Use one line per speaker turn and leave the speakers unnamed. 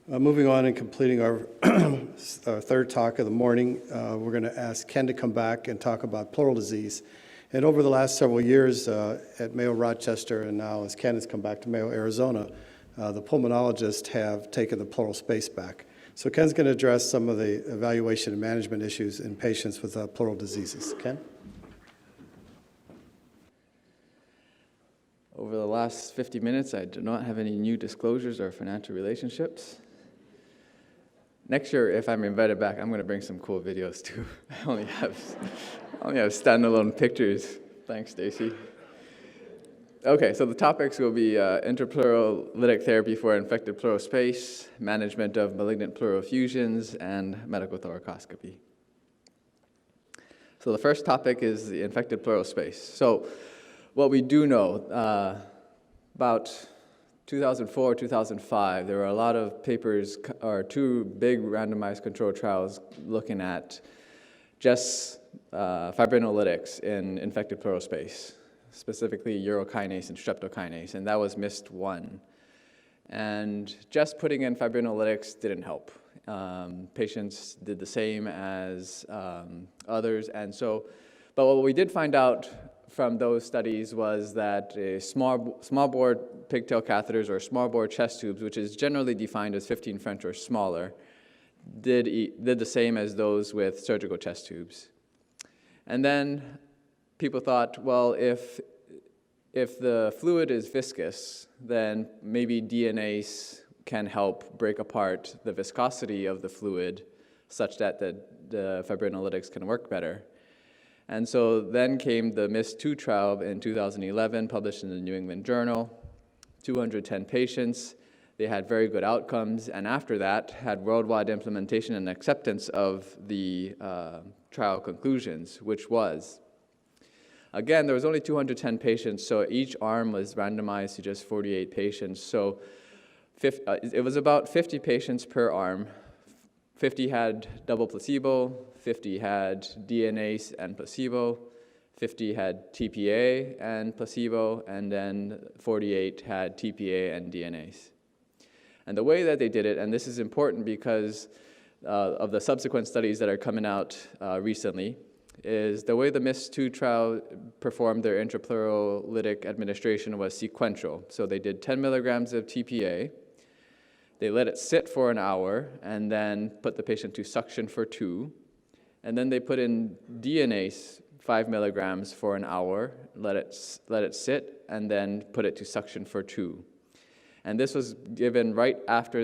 Moving on and completing our, our third talk of the morning, we're going to ask Ken to come back and talk about pleural disease. And over the last several years at Mayo Rochester, and now as Ken has come back to Mayo Arizona, the pulmonologists have taken the pleural space back. So Ken's going to address some of the evaluation and management issues in patients with pleural diseases. Ken?
Over the last 50 minutes, I do not have any new disclosures or financial relationships. Next year, if I'm invited back, I'm going to bring some cool videos too. I only have standalone pictures. Thanks, Stacy. Okay, so the topics will be intrapleural lytic therapy for infected pleural space, management of malignant pleural effusions, and medical thoracoscopy. So the first topic is the infected pleural space. So what we do know, about 2004, 2005, there were a lot of papers, or two big randomized controlled trials looking at just fibrinolytics in infected pleural space, specifically urokinase and streptokinase, and that was MIST-1. And just putting in fibrinolytics didn't help. Patients did the same as others, and so, but what we did find out from those studies was that small bore pigtail catheters or small bore chest tubes, which is generally defined as 15 French or smaller, did the same as those with surgical chest tubes. And then people thought, well, if the fluid is viscous, then maybe DNase can help break apart the viscosity of the fluid such that the fibrinolytics can work better. And so then came the MIST-2 trial in 2011, published in the New England Journal, 210 patients. They had very good outcomes, and after that, had worldwide implementation and acceptance of the trial conclusions, which was, again, there was only 210 patients, so each arm was randomized to just 48 patients. So it was about 50 patients per arm. 50 had double placebo, 50 had DNase and placebo, 50 had TPA and placebo, and then 48 had TPA and DNase. And the way that they did it, and this is important because of the subsequent studies that are coming out recently, is the way the MIST-2 trial performed their intrapleural lytic administration was sequential. So they did 10 milligrams of TPA, they let it sit for an hour, and then put the patient to suction for 2. And then they put in DNase, 5 milligrams for an hour, let it sit, and then put it to suction for 2. And this was given right after